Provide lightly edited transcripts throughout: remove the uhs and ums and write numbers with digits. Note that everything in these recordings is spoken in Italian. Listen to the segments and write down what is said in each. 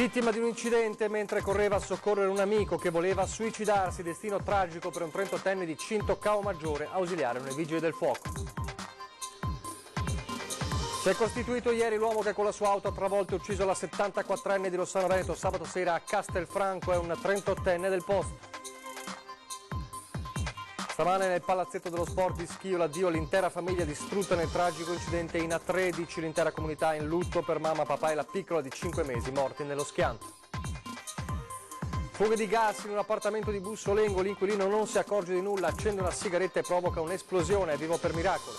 Vittima di un incidente mentre correva a soccorrere un amico che voleva suicidarsi, destino tragico per un 38enne di Cinto Caomaggiore, ausiliario nei Vigili del Fuoco. Si è costituito ieri l'uomo che con la sua auto ha travolto e ucciso la 74enne di Rossano Veneto sabato sera a Castelfranco, è un 38enne del posto. Stamane nel palazzetto dello sport di Schio l'addio all'intera famiglia distrutta nel tragico incidente in A13, l'intera comunità in lutto per mamma, papà e la piccola di 5 mesi morti nello schianto. Fughe di gas in un appartamento di Bussolengo, l'inquilino non si accorge di nulla, accende una sigaretta e provoca un'esplosione, è vivo per miracolo.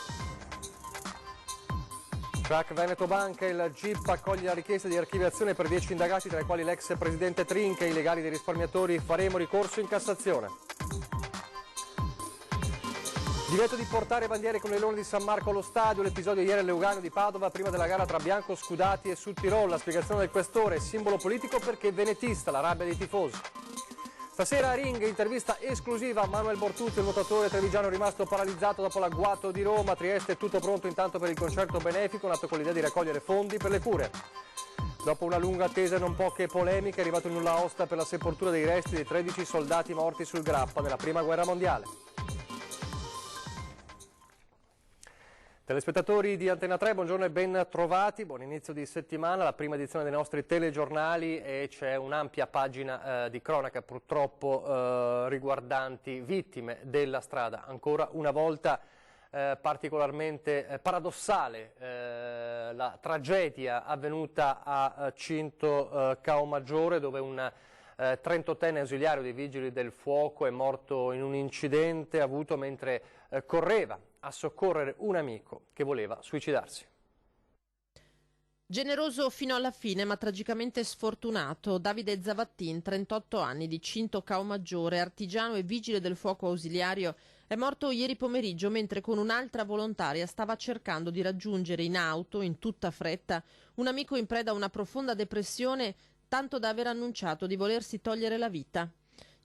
Crack Veneto Banca, il GIP accoglie la richiesta di archiviazione per 10 indagati, tra i quali l'ex presidente Trinca e i legali dei risparmiatori, faremo ricorso in Cassazione. Divieto di portare bandiere con le Leoni di San Marco allo stadio, l'episodio ieri all'Euganeo di Padova prima della gara tra Bianco Scudati e Sudtirol, la spiegazione del questore, simbolo politico perché venetista, la rabbia dei tifosi. Stasera a Ring, intervista esclusiva a Manuel Bortuzzi, il nuotatore trevigiano rimasto paralizzato dopo l'agguato di Roma. Trieste è tutto pronto intanto per il concerto benefico, nato con l'idea di raccogliere fondi per le cure. Dopo una lunga attesa e non poche polemiche è arrivato il nulla osta per la sepoltura dei resti dei 13 soldati morti sul Grappa nella Prima Guerra Mondiale. Telespettatori di Antena 3, buongiorno e ben trovati, buon inizio di settimana, la prima edizione dei nostri telegiornali e c'è un'ampia pagina di cronaca purtroppo riguardanti vittime della strada. Ancora una volta particolarmente paradossale la tragedia avvenuta a Cinto Caomaggiore, dove un 38enne ausiliario dei Vigili del Fuoco è morto in un incidente avuto mentre correva a soccorrere un amico che voleva suicidarsi. Generoso fino alla fine ma tragicamente sfortunato, Davide Zavattin, 38 anni, di Cinto Caomaggiore, artigiano e vigile del fuoco ausiliario, è morto ieri pomeriggio mentre con un'altra volontaria stava cercando di raggiungere in auto, in tutta fretta, un amico in preda a una profonda depressione, tanto da aver annunciato di volersi togliere la vita.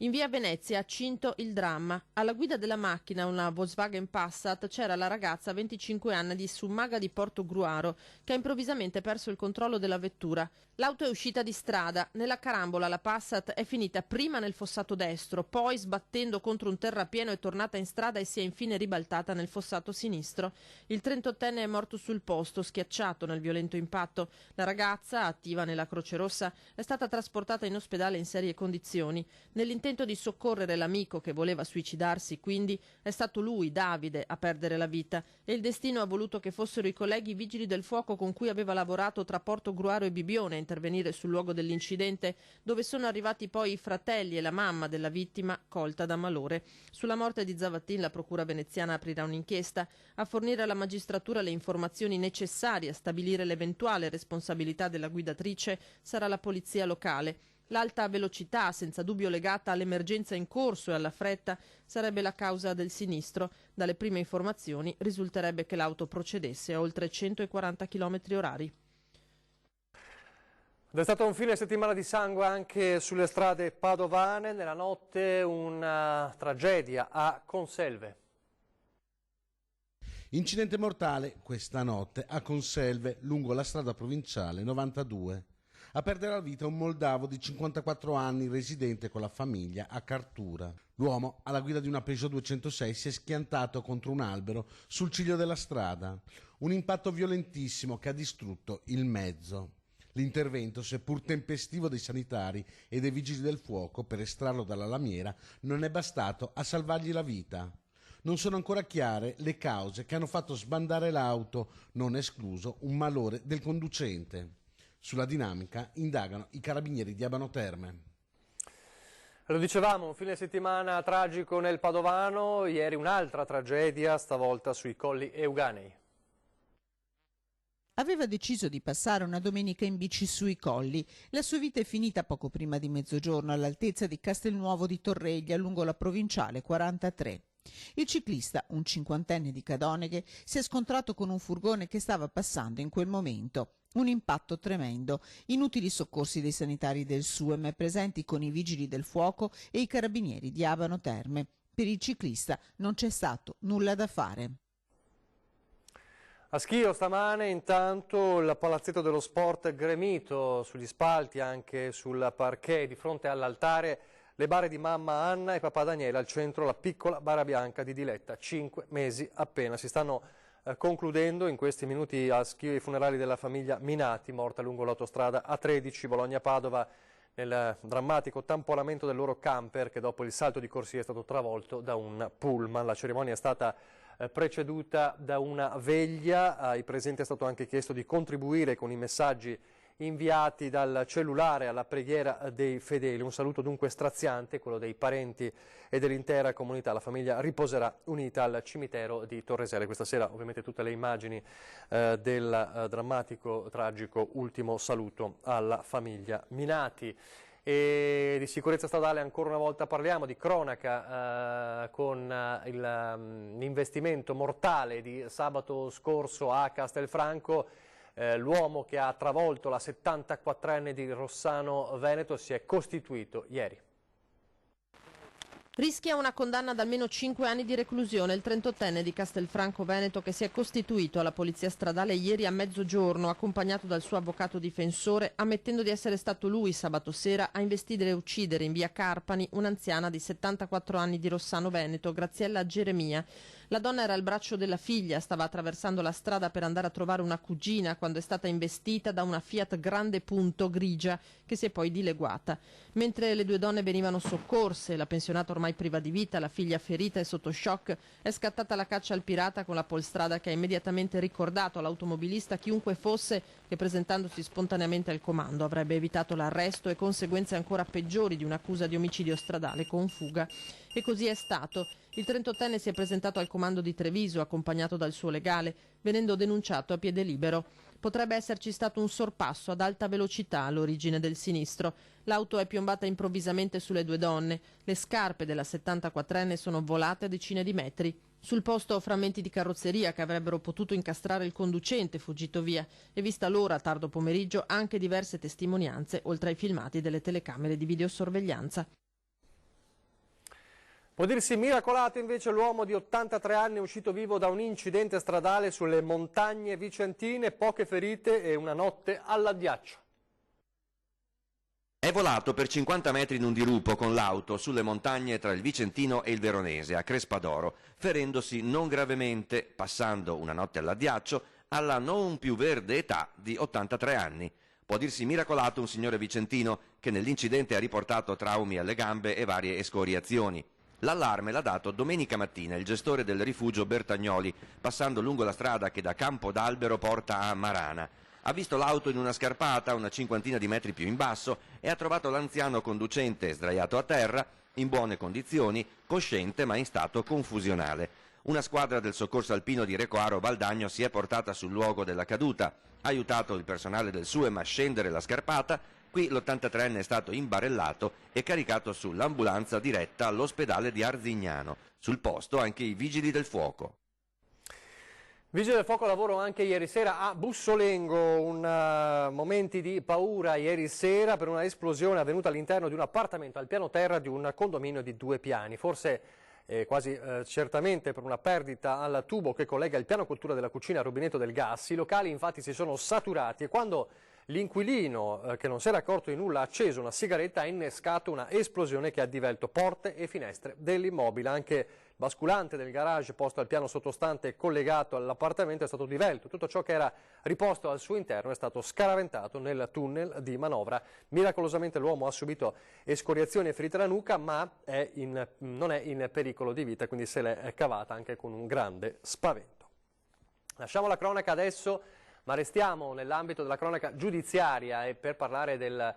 In via Venezia, a Cinto, il dramma. Alla guida della macchina, una Volkswagen Passat, c'era la ragazza 25 anni di Summaga di Portogruaro, che ha improvvisamente perso il controllo della vettura. L'auto è uscita di strada. Nella carambola la Passat è finita prima nel fossato destro, poi sbattendo contro un terrapieno è tornata in strada e si è infine ribaltata nel fossato sinistro. Il 38enne è morto sul posto, schiacciato nel violento impatto. La ragazza, attiva nella Croce Rossa, è stata trasportata in ospedale in serie condizioni. Nell'intento di soccorrere l'amico che voleva suicidarsi, quindi, è stato lui, Davide, a perdere la vita e il destino ha voluto che fossero i colleghi vigili del fuoco con cui aveva lavorato tra Portogruaro e Bibione a intervenire sul luogo dell'incidente, dove sono arrivati poi i fratelli e la mamma della vittima colta da malore. Sulla morte di Zavattin la procura veneziana aprirà un'inchiesta. A fornire alla magistratura le informazioni necessarie a stabilire l'eventuale responsabilità della guidatrice sarà la polizia locale. L'alta velocità, senza dubbio legata all'emergenza in corso e alla fretta, sarebbe la causa del sinistro. Dalle prime informazioni risulterebbe che l'auto procedesse a oltre 140 km/h. Ed è stato un fine settimana di sangue anche sulle strade padovane. Nella notte una tragedia a Conselve. Incidente mortale questa notte a Conselve, lungo la strada provinciale 92. A perdere la vita un moldavo di 54 anni residente con la famiglia a Cartura. L'uomo, alla guida di una Peugeot 206, si è schiantato contro un albero sul ciglio della strada. Un impatto violentissimo che ha distrutto il mezzo. L'intervento, seppur tempestivo dei sanitari e dei vigili del fuoco per estrarlo dalla lamiera, non è bastato a salvargli la vita. Non sono ancora chiare le cause che hanno fatto sbandare l'auto, non escluso un malore del conducente. Sulla dinamica indagano i carabinieri di Abano Terme. Lo dicevamo, un fine settimana tragico nel Padovano, ieri un'altra tragedia, stavolta sui Colli Euganei. Aveva deciso di passare una domenica in bici sui colli. La sua vita è finita poco prima di mezzogiorno all'altezza di Castelnuovo di Torreglia, lungo la provinciale 43. Il ciclista, un cinquantenne di Cadoneghe, si è scontrato con un furgone che stava passando in quel momento. Un impatto tremendo, inutili soccorsi dei sanitari del SUEM presenti con i vigili del fuoco e i carabinieri di Abano Terme. Per il ciclista non c'è stato nulla da fare. A Schio stamane intanto il palazzetto dello sport gremito sugli spalti, anche sul parquet di fronte all'altare, le bare di mamma Anna e papà Daniele, al centro la piccola bara bianca di Diletta, 5 mesi appena. Si stanno concludendo in questi minuti a Schio i funerali della famiglia Minati, morta lungo l'autostrada A13 Bologna-Padova nel drammatico tamponamento del loro camper che dopo il salto di corsia è stato travolto da un pullman. La cerimonia è stata preceduta da una veglia. Ai presenti è stato anche chiesto di contribuire con i messaggi inviati dal cellulare alla preghiera dei fedeli. Un saluto dunque straziante, quello dei parenti e dell'intera comunità. La famiglia riposerà unita al cimitero di Torresele. Questa sera ovviamente tutte le immagini del drammatico, tragico ultimo saluto alla famiglia Minati. E di sicurezza stradale ancora una volta parliamo, di cronaca con l'investimento mortale di sabato scorso a Castelfranco. L'uomo che ha travolto la 74enne di Rossano Veneto si è costituito ieri. Rischia una condanna da almeno 5 anni di reclusione il 38enne di Castelfranco Veneto che si è costituito alla polizia stradale ieri a mezzogiorno, accompagnato dal suo avvocato difensore, ammettendo di essere stato lui sabato sera a investire e uccidere in via Carpani un'anziana di 74 anni di Rossano Veneto, Graziella Geremia. La donna era al braccio della figlia, stava attraversando la strada per andare a trovare una cugina quando è stata investita da una Fiat Grande Punto grigia che si è poi dileguata. Mentre le due donne venivano soccorse, la pensionata ormai priva di vita, la figlia ferita e sotto shock, è scattata la caccia al pirata con la polstrada che ha immediatamente ricordato all'automobilista chiunque fosse che presentandosi spontaneamente al comando avrebbe evitato l'arresto e conseguenze ancora peggiori di un'accusa di omicidio stradale con fuga. E così è stato. Il 38enne si è presentato al comando di Treviso accompagnato dal suo legale, venendo denunciato a piede libero. Potrebbe esserci stato un sorpasso ad alta velocità all'origine del sinistro. L'auto è piombata improvvisamente sulle due donne. Le scarpe della 74enne sono volate a decine di metri. Sul posto frammenti di carrozzeria che avrebbero potuto incastrare il conducente fuggito via e vista l'ora tardo pomeriggio anche diverse testimonianze oltre ai filmati delle telecamere di videosorveglianza. Può dirsi miracolato invece l'uomo di 83 anni uscito vivo da un incidente stradale sulle montagne vicentine, poche ferite e una notte all'addiaccio. È volato per 50 metri in un dirupo con l'auto sulle montagne tra il Vicentino e il Veronese, a Crespadoro, ferendosi non gravemente, passando una notte all'addiaccio, alla non più verde età di 83 anni. Può dirsi miracolato un signore vicentino che nell'incidente ha riportato traumi alle gambe e varie escoriazioni. L'allarme l'ha dato domenica mattina il gestore del rifugio Bertagnoli, passando lungo la strada che da Campo d'Albero porta a Marana. Ha visto l'auto in una scarpata una cinquantina di metri più in basso e ha trovato l'anziano conducente sdraiato a terra, in buone condizioni, cosciente ma in stato confusionale. Una squadra del soccorso alpino di Recoaro Valdagno si è portata sul luogo della caduta, ha aiutato il personale del SUEM a scendere la scarpata. Qui l'83enne è stato imbarellato e caricato sull'ambulanza diretta all'ospedale di Arzignano. Sul posto anche i vigili del fuoco. Vigili del fuoco lavoro anche ieri sera a Bussolengo, momenti di paura ieri sera per una esplosione avvenuta all'interno di un appartamento al piano terra di un condominio di 2 piani. Forse quasi certamente per una perdita al tubo che collega il piano cottura della cucina al rubinetto del gas. I locali infatti si sono saturati e quando l'inquilino, che non si era accorto di nulla, ha acceso una sigaretta, ha innescato una esplosione che ha divelto porte e finestre dell'immobile. Anche il basculante del garage posto al piano sottostante e collegato all'appartamento è stato divelto. Tutto ciò che era riposto al suo interno è stato scaraventato nel tunnel di manovra. Miracolosamente l'uomo ha subito escoriazioni e ferite alla nuca, ma non è in pericolo di vita, quindi se l'è cavata anche con un grande spavento. Lasciamo la cronaca adesso, ma restiamo nell'ambito della cronaca giudiziaria e per parlare del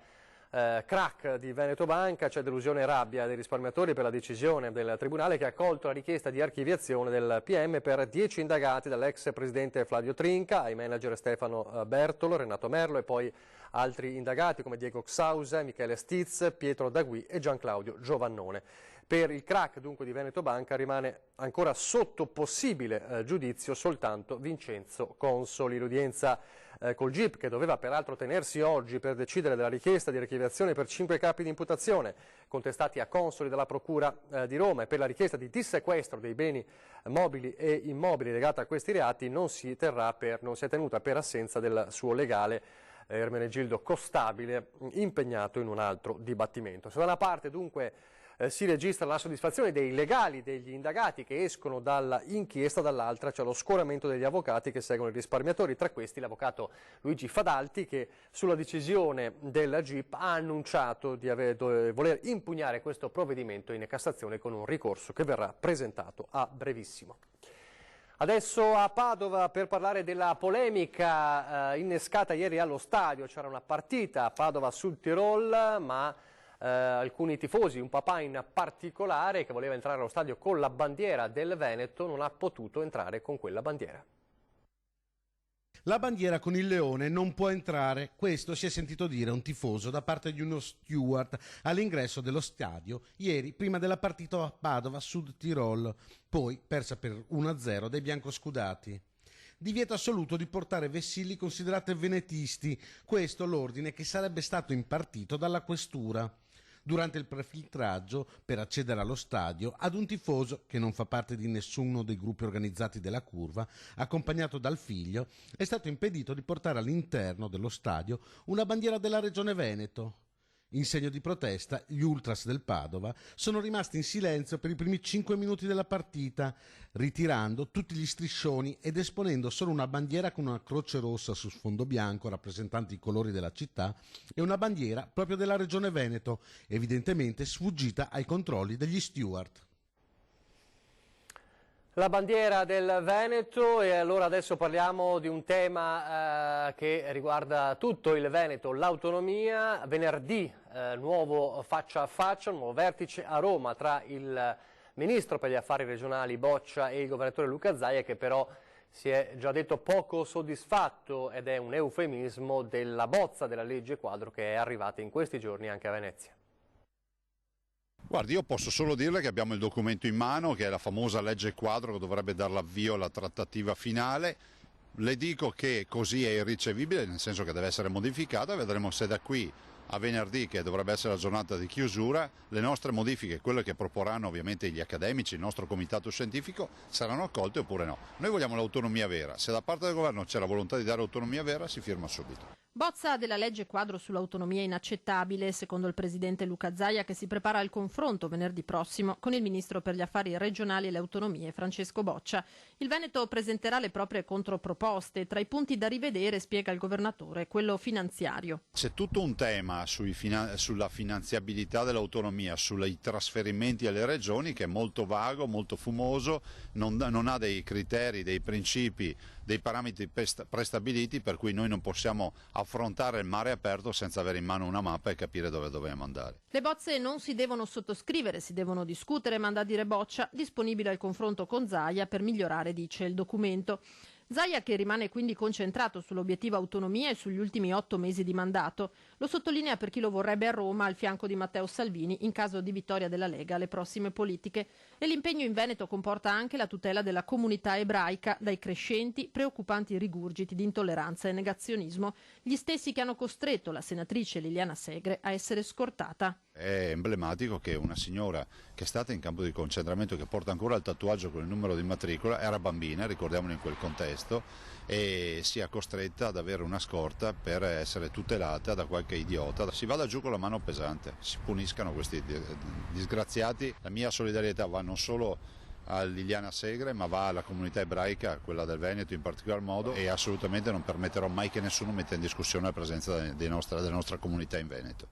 crack di Veneto Banca. C'è delusione e rabbia dei risparmiatori per la decisione del Tribunale che ha accolto la richiesta di archiviazione del PM per 10 indagati dall'ex presidente Flavio Trinca, ai manager Stefano Bertolo, Renato Merlo e poi altri indagati come Diego Xausa, Michele Stiz, Pietro Dagui e Gian Claudio Giovannone. Per il crack dunque di Veneto Banca rimane ancora sotto possibile giudizio soltanto Vincenzo Consoli. L'udienza col GIP, che doveva peraltro tenersi oggi per decidere della richiesta di archiviazione per 5 capi di imputazione contestati a Consoli dalla Procura di Roma e per la richiesta di dissequestro dei beni mobili e immobili legati a questi reati, non si è tenuta per assenza del suo legale Ermenegildo Costabile, impegnato in un altro dibattimento. Se da una parte dunque si registra la soddisfazione dei legali degli indagati che escono dalla inchiesta, dall'altra c'è lo scoramento degli avvocati che seguono i risparmiatori, tra questi l'avvocato Luigi Fadalti, che sulla decisione della GIP ha annunciato di voler impugnare questo provvedimento in Cassazione con un ricorso che verrà presentato a brevissimo. Adesso a Padova per parlare della polemica innescata ieri allo stadio. C'era una partita a Padova sul Tirol, ma alcuni tifosi, un papà in particolare che voleva entrare allo stadio con la bandiera del Veneto, non ha potuto entrare con quella bandiera. La bandiera con il leone non può entrare, questo si è sentito dire un tifoso da parte di uno steward all'ingresso dello stadio ieri prima della partita a Padova Sud Tirol, poi persa per 1-0 dai biancoscudati. Divieto assoluto di portare vessilli considerati venetisti, questo l'ordine che sarebbe stato impartito dalla questura. Durante il prefiltraggio per accedere allo stadio ad un tifoso che non fa parte di nessuno dei gruppi organizzati della curva, accompagnato dal figlio, è stato impedito di portare all'interno dello stadio una bandiera della Regione Veneto. In segno di protesta, gli ultras del Padova sono rimasti in silenzio per i primi 5 minuti della partita, ritirando tutti gli striscioni ed esponendo solo una bandiera con una croce rossa su sfondo bianco rappresentante i colori della città e una bandiera proprio della Regione Veneto, evidentemente sfuggita ai controlli degli steward. La bandiera del Veneto, e allora adesso parliamo di un tema che riguarda tutto il Veneto, l'autonomia. Venerdì nuovo faccia a faccia, un nuovo vertice a Roma tra il Ministro per gli Affari Regionali Boccia e il Governatore Luca Zaia, che però si è già detto poco soddisfatto, ed è un eufemismo, della bozza della legge quadro che è arrivata in questi giorni anche a Venezia. Guardi, io posso solo dirle che abbiamo il documento in mano, che è la famosa legge quadro che dovrebbe dar l'avvio alla trattativa finale. Le dico che così è irricevibile, nel senso che deve essere modificata. Vedremo se da qui a venerdì, che dovrebbe essere la giornata di chiusura, le nostre modifiche, quelle che proporranno ovviamente gli accademici, il nostro comitato scientifico, saranno accolte oppure no. Noi vogliamo l'autonomia vera. Se da parte del governo c'è la volontà di dare autonomia vera, si firma subito. Bozza della legge quadro sull'autonomia inaccettabile, secondo il presidente Luca Zaia, che si prepara al confronto venerdì prossimo con il ministro per gli affari regionali e le autonomie Francesco Boccia. Il Veneto presenterà le proprie controproposte. Tra i punti da rivedere, spiega il governatore, quello finanziario. C'è tutto un tema sulla finanziabilità dell'autonomia, sui trasferimenti alle regioni, che è molto vago, molto fumoso, non ha dei criteri, dei principi, dei parametri prestabiliti, per cui noi non possiamo affrontare il mare aperto senza avere in mano una mappa e capire dove dobbiamo andare. Le bozze non si devono sottoscrivere, si devono discutere, manda a dire Boccia, disponibile al confronto con Zaia per migliorare, dice il documento. Zaia, che rimane quindi concentrato sull'obiettivo autonomia e sugli ultimi 8 mesi di mandato, lo sottolinea per chi lo vorrebbe a Roma al fianco di Matteo Salvini in caso di vittoria della Lega alle prossime politiche. E l'impegno in Veneto comporta anche la tutela della comunità ebraica dai crescenti, preoccupanti rigurgiti di intolleranza e negazionismo, gli stessi che hanno costretto la senatrice Liliana Segre a essere scortata. È emblematico che una signora che è stata in campo di concentramento, che porta ancora il tatuaggio con il numero di matricola, era bambina, ricordiamolo in quel contesto, e sia costretta ad avere una scorta per essere tutelata da qualche idiota. Si vada giù con la mano pesante, si puniscano questi disgraziati. La mia solidarietà va non solo a Liliana Segre, ma va alla comunità ebraica, quella del Veneto in particolar modo, e assolutamente non permetterò mai che nessuno metta in discussione la presenza della nostra comunità in Veneto.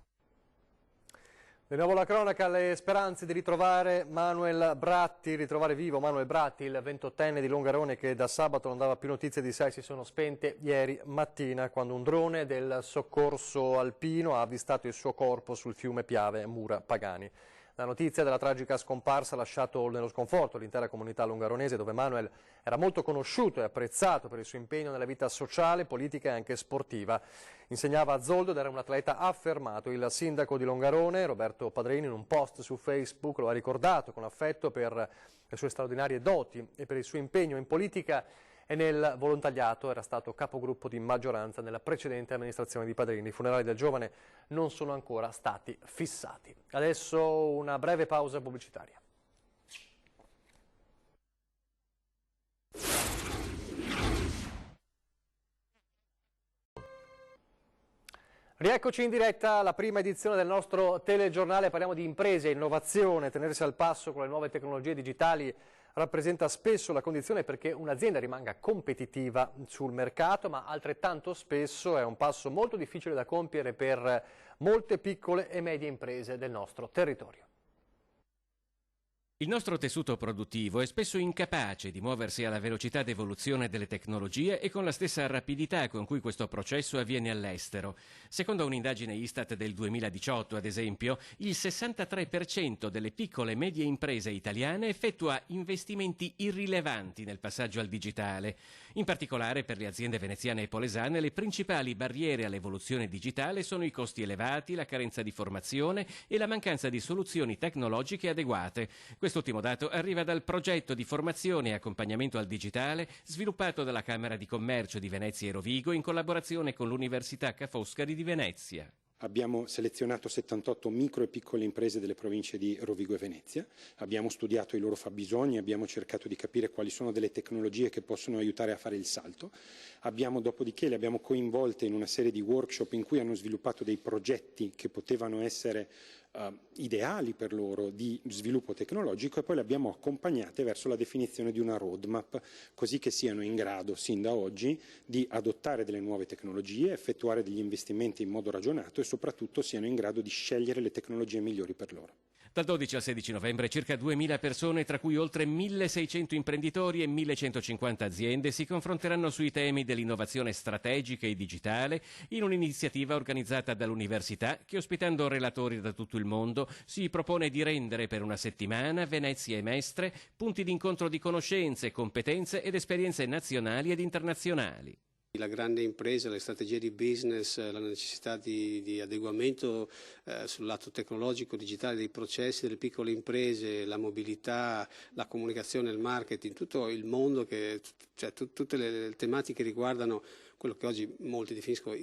Di nuovo la cronaca, le speranze di ritrovare vivo Manuel Bratti, il 28enne di Longarone che da sabato non dava più notizie di sé, si sono spente ieri mattina quando un drone del soccorso alpino ha avvistato il suo corpo sul fiume Piave Mura Pagani. La notizia della tragica scomparsa ha lasciato nello sconforto l'intera comunità longaronese, dove Manuel era molto conosciuto e apprezzato per il suo impegno nella vita sociale, politica e anche sportiva. Insegnava a Zoldo ed era un atleta affermato. Il sindaco di Longarone, Roberto Padrini, in un post su Facebook lo ha ricordato con affetto per le sue straordinarie doti e per il suo impegno in politica e nel volontariato. Era stato capogruppo di maggioranza nella precedente amministrazione di Padrini. I funerali del giovane non sono ancora stati fissati. Adesso una breve pausa pubblicitaria. Rieccoci in diretta alla prima edizione del nostro telegiornale. Parliamo di imprese e innovazione. Tenersi al passo con le nuove tecnologie digitali rappresenta spesso la condizione perché un'azienda rimanga competitiva sul mercato, ma altrettanto spesso è un passo molto difficile da compiere per molte piccole e medie imprese del nostro territorio. Il nostro tessuto produttivo è spesso incapace di muoversi alla velocità d'evoluzione delle tecnologie e con la stessa rapidità con cui questo processo avviene all'estero. Secondo un'indagine Istat del 2018, ad esempio, il 63% delle piccole e medie imprese italiane effettua investimenti irrilevanti nel passaggio al digitale. In particolare per le aziende veneziane e polesane le principali barriere all'evoluzione digitale sono i costi elevati, la carenza di formazione e la mancanza di soluzioni tecnologiche adeguate. Quest'ultimo dato arriva dal progetto di formazione e accompagnamento al digitale sviluppato dalla Camera di Commercio di Venezia e Rovigo in collaborazione con l'Università Ca' Foscari di Venezia. Abbiamo selezionato 78 micro e piccole imprese delle province di Rovigo e Venezia, abbiamo studiato i loro fabbisogni, abbiamo cercato di capire quali sono delle tecnologie che possono aiutare a fare il salto. Dopodiché le abbiamo coinvolte in una serie di workshop in cui hanno sviluppato dei progetti che potevano essere ideali per loro di sviluppo tecnologico e poi le abbiamo accompagnate verso la definizione di una roadmap così che siano in grado sin da oggi di adottare delle nuove tecnologie, effettuare degli investimenti in modo ragionato e soprattutto siano in grado di scegliere le tecnologie migliori per loro. Dal 12 al 16 novembre circa 2.000 persone, tra cui oltre 1.600 imprenditori e 1.150 aziende, si confronteranno sui temi dell'innovazione strategica e digitale in un'iniziativa organizzata dall'università che, ospitando relatori da tutto il mondo, si propone di rendere per una settimana Venezia e Mestre punti di incontro di conoscenze, competenze ed esperienze nazionali ed internazionali. La grande impresa, le strategie di business, la necessità di adeguamento sul lato tecnologico, digitale dei processi delle piccole imprese, la mobilità, la comunicazione, il marketing, tutto il mondo, tutte le tematiche riguardano quello che oggi molti definiscono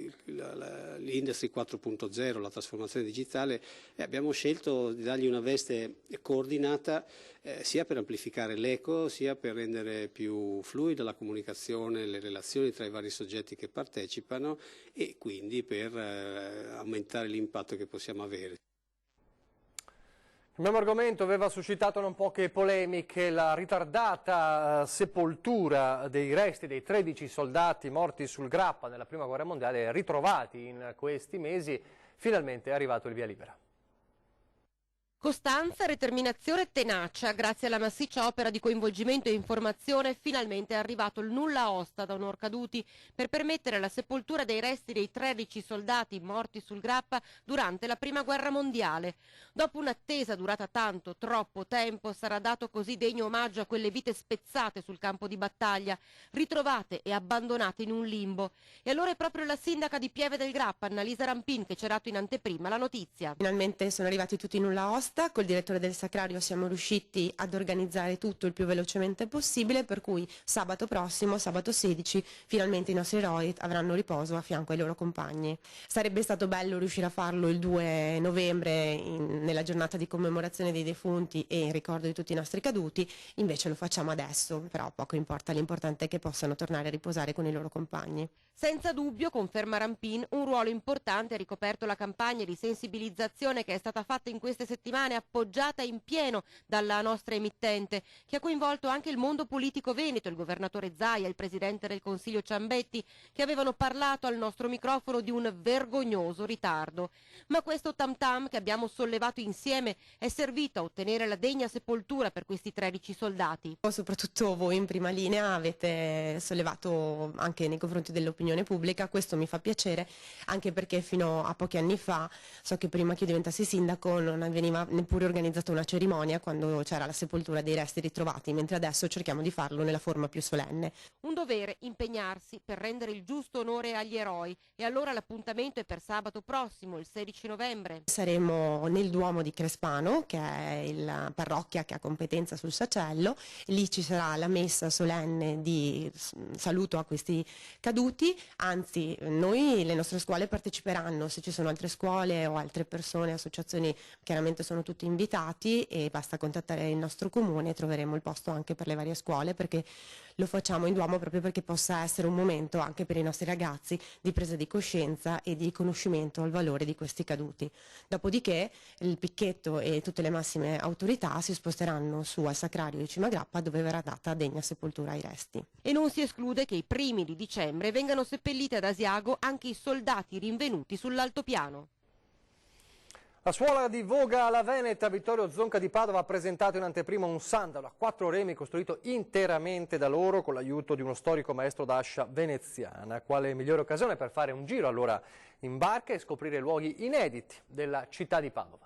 l'Industry 4.0, la trasformazione digitale, e abbiamo scelto di dargli una veste coordinata sia per amplificare l'eco, sia per rendere più fluida la comunicazione, le relazioni tra i vari soggetti che partecipano e quindi per aumentare l'impatto che possiamo avere. Il mio argomento aveva suscitato non poche polemiche, la ritardata sepoltura dei resti dei 13 soldati morti sul Grappa nella Prima Guerra Mondiale, ritrovati in questi mesi. Finalmente è arrivato il via libera. Costanza, determinazione e tenacia. Grazie alla massiccia opera di coinvolgimento e informazione finalmente è arrivato il nulla osta da onor caduti per permettere la sepoltura dei resti dei 13 soldati morti sul Grappa durante la Prima Guerra Mondiale. Dopo un'attesa durata tanto, troppo tempo, sarà dato così degno omaggio a quelle vite spezzate sul campo di battaglia, ritrovate e abbandonate in un limbo. E allora è proprio la sindaca di Pieve del Grappa, Annalisa Rampin, che ci ha dato in anteprima la notizia. Finalmente sono arrivati tutti in nulla osta. Col direttore del Sacrario siamo riusciti ad organizzare tutto il più velocemente possibile, per cui sabato prossimo, sabato 16, finalmente i nostri eroi avranno riposo a fianco ai loro compagni. Sarebbe stato bello riuscire a farlo il 2 novembre nella giornata di commemorazione dei defunti e in ricordo di tutti i nostri caduti, invece lo facciamo adesso, però poco importa, l'importante è che possano tornare a riposare con i loro compagni. Senza dubbio, conferma Rampin, un ruolo importante ha ricoperto la campagna di sensibilizzazione che è stata fatta in queste settimane, appoggiata in pieno dalla nostra emittente, che ha coinvolto anche il mondo politico veneto, il governatore Zaia, il presidente del Consiglio Ciambetti, che avevano parlato al nostro microfono di un vergognoso ritardo. Ma questo tam tam che abbiamo sollevato insieme è servito a ottenere la degna sepoltura per questi 13 soldati. Soprattutto voi in prima linea avete sollevato anche nei confronti dell'opinione pubblica, questo mi fa piacere, anche perché fino a pochi anni fa, so che prima che io diventassi sindaco non avveniva neppure organizzato una cerimonia quando c'era la sepoltura dei resti ritrovati, mentre adesso cerchiamo di farlo nella forma più solenne. Un dovere impegnarsi per rendere il giusto onore agli eroi, e allora l'appuntamento è per sabato prossimo, il 16 novembre. Saremo nel Duomo di Crespano, che è la parrocchia che ha competenza sul Sacello. Lì ci sarà la messa solenne di saluto a questi caduti, anzi le nostre scuole parteciperanno, se ci sono altre scuole o altre persone, associazioni, chiaramente sono tutti invitati e basta contattare il nostro comune e troveremo il posto anche per le varie scuole, perché lo facciamo in Duomo proprio perché possa essere un momento anche per i nostri ragazzi di presa di coscienza e di riconoscimento al valore di questi caduti. Dopodiché il picchetto e tutte le massime autorità si sposteranno su al Sacrario di Cimagrappa, dove verrà data degna sepoltura ai resti. E non si esclude che i primi di dicembre vengano seppelliti ad Asiago anche i soldati rinvenuti sull'altopiano. La scuola di Voga alla Veneta, Vittorio Zonca di Padova, ha presentato in anteprima un sandalo a 4 remi costruito interamente da loro con l'aiuto di uno storico maestro d'ascia veneziana. Quale migliore occasione per fare un giro allora in barca e scoprire luoghi inediti della città di Padova.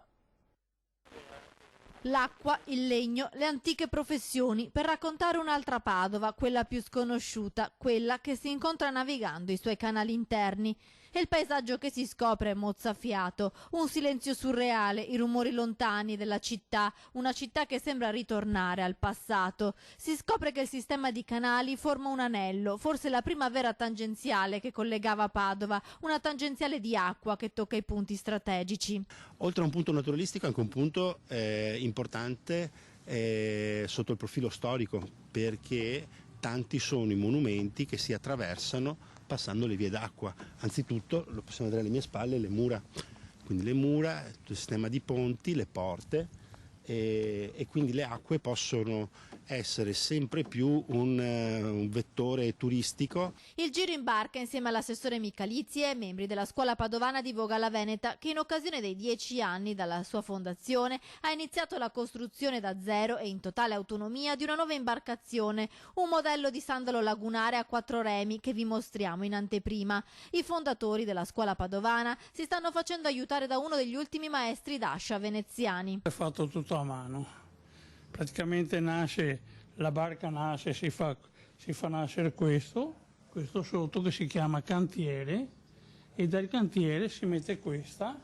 L'acqua, il legno, le antiche professioni, per raccontare un'altra Padova, quella più sconosciuta, quella che si incontra navigando i suoi canali interni. E il paesaggio che si scopre è mozzafiato, un silenzio surreale, i rumori lontani della città, una città che sembra ritornare al passato. Si scopre che il sistema di canali forma un anello, forse la prima vera tangenziale che collegava Padova, una tangenziale di acqua che tocca i punti strategici. Oltre a un punto naturalistico, anche un punto importante sotto il profilo storico, perché tanti sono i monumenti che si attraversano passando le vie d'acqua. Anzitutto, lo possiamo vedere alle mie spalle, le mura. Quindi le mura, tutto il sistema di ponti, le porte e quindi le acque possono essere sempre più un vettore turistico. Il giro in barca insieme all'assessore Michalizzi e membri della scuola padovana di Voga alla Veneta, che in occasione dei 10 anni dalla sua fondazione ha iniziato la costruzione da zero e in totale autonomia di una nuova imbarcazione, un modello di sandalo lagunare a 4 remi che vi mostriamo in anteprima. I fondatori della scuola padovana si stanno facendo aiutare da uno degli ultimi maestri d'ascia veneziani. È fatto tutto a mano. Praticamente la barca nasce, si fa nascere questo sotto che si chiama cantiere, e dal cantiere si mette questa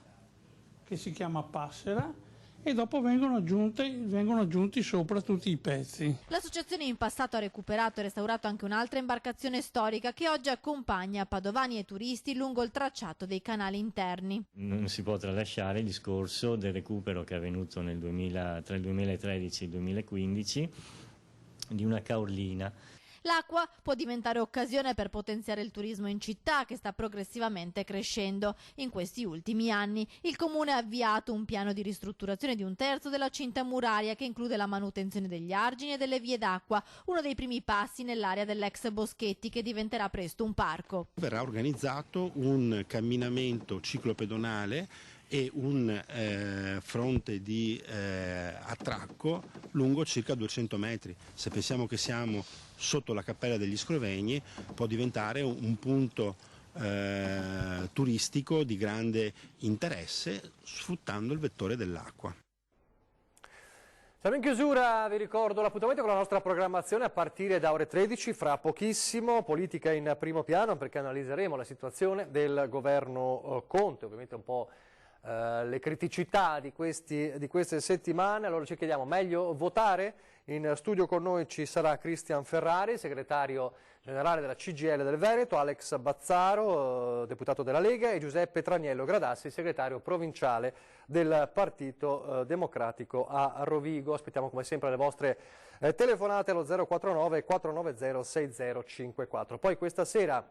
che si chiama passera, e dopo vengono aggiunti sopra tutti i pezzi. L'associazione in passato ha recuperato e restaurato anche un'altra imbarcazione storica che oggi accompagna padovani e turisti lungo il tracciato dei canali interni. Non si può tralasciare il discorso del recupero che è avvenuto tra il 2013 e il 2015 di una caorlina. L'acqua può diventare occasione per potenziare il turismo in città, che sta progressivamente crescendo. In questi ultimi anni il Comune ha avviato un piano di ristrutturazione di 1/3 della cinta muraria, che include la manutenzione degli argini e delle vie d'acqua, uno dei primi passi nell'area dell'ex Boschetti, che diventerà presto un parco. Verrà organizzato un camminamento ciclopedonale e un fronte di attracco lungo circa 200 metri. Se pensiamo che siamo sotto la Cappella degli Scrovegni, può diventare un punto turistico di grande interesse, sfruttando il vettore dell'acqua. Siamo in chiusura, vi ricordo l'appuntamento con la nostra programmazione a partire da ore 13, fra pochissimo, politica in primo piano, perché analizzeremo la situazione del governo Conte, ovviamente un po' le criticità di queste settimane. Allora ci chiediamo, meglio votare? In studio con noi ci sarà Cristian Ferrari, segretario generale della CGIL del Veneto, Alex Bazzaro, deputato della Lega, e Giuseppe Traniello Gradassi, segretario provinciale del Partito Democratico a Rovigo. Aspettiamo come sempre le vostre telefonate allo 049 490 6054. Poi questa sera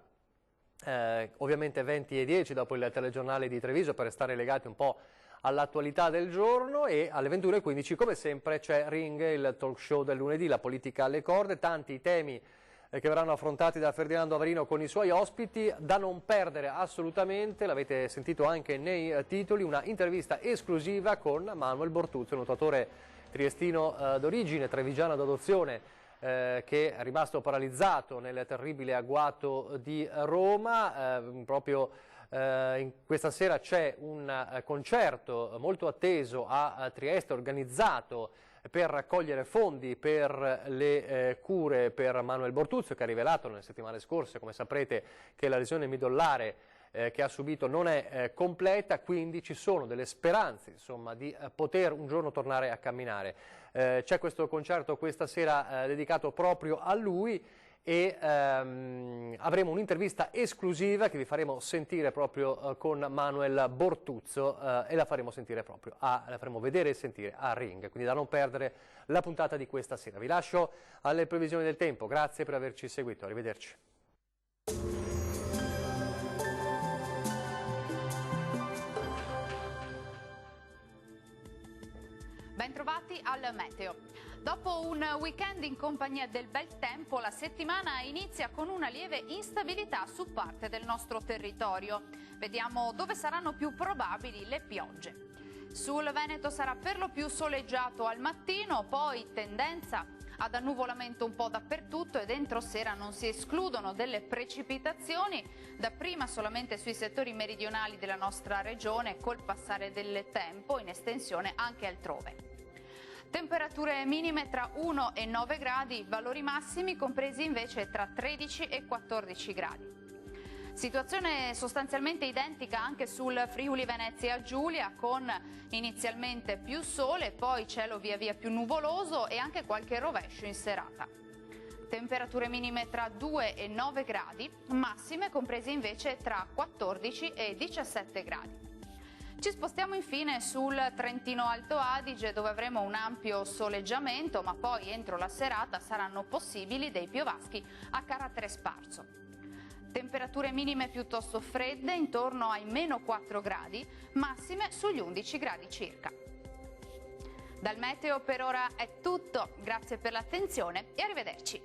ovviamente 20:10 dopo il telegiornale di Treviso, per restare legati un po' all'attualità del giorno, e alle 21:15 come sempre c'è Ring, il talk show del lunedì, la politica alle corde, tanti temi che verranno affrontati da Ferdinando Avarino con i suoi ospiti, da non perdere assolutamente, l'avete sentito anche nei titoli, una intervista esclusiva con Manuel Bortuzzo, un nuotatore triestino d'origine, trevigiano d'adozione, che è rimasto paralizzato nel terribile agguato di Roma, proprio Questa sera c'è un concerto molto atteso a Trieste, organizzato per raccogliere fondi per le cure per Manuel Bortuzzo, che ha rivelato nelle settimane scorse, come saprete, che la lesione midollare che ha subito non è completa, quindi ci sono delle speranze, insomma, di poter un giorno tornare a camminare. C'è questo concerto questa sera dedicato proprio a lui e avremo un'intervista esclusiva che vi faremo sentire proprio con Manuel Bortuzzo e la faremo sentire proprio, la faremo vedere e sentire a Ring, quindi da non perdere la puntata di questa sera. Vi lascio alle previsioni del tempo, grazie per averci seguito, arrivederci. Bentrovati al meteo. Dopo un weekend in compagnia del bel tempo, la settimana inizia con una lieve instabilità su parte del nostro territorio. Vediamo dove saranno più probabili le piogge. Sul Veneto sarà per lo più soleggiato al mattino, poi tendenza ad annuvolamento un po' dappertutto ed entro sera non si escludono delle precipitazioni, dapprima solamente sui settori meridionali della nostra regione, col passare del tempo in estensione anche altrove. Temperature minime tra 1 e 9 gradi, valori massimi compresi invece tra 13 e 14 gradi. Situazione sostanzialmente identica anche sul Friuli Venezia Giulia, con inizialmente più sole, poi cielo via via più nuvoloso e anche qualche rovescio in serata. Temperature minime tra 2 e 9 gradi, massime comprese invece tra 14 e 17 gradi. Ci spostiamo infine sul Trentino Alto Adige, dove avremo un ampio soleggiamento, ma poi entro la serata saranno possibili dei piovaschi a carattere sparso. Temperature minime piuttosto fredde, intorno ai meno 4 gradi, massime sugli 11 gradi circa. Dal meteo per ora è tutto, grazie per l'attenzione e arrivederci.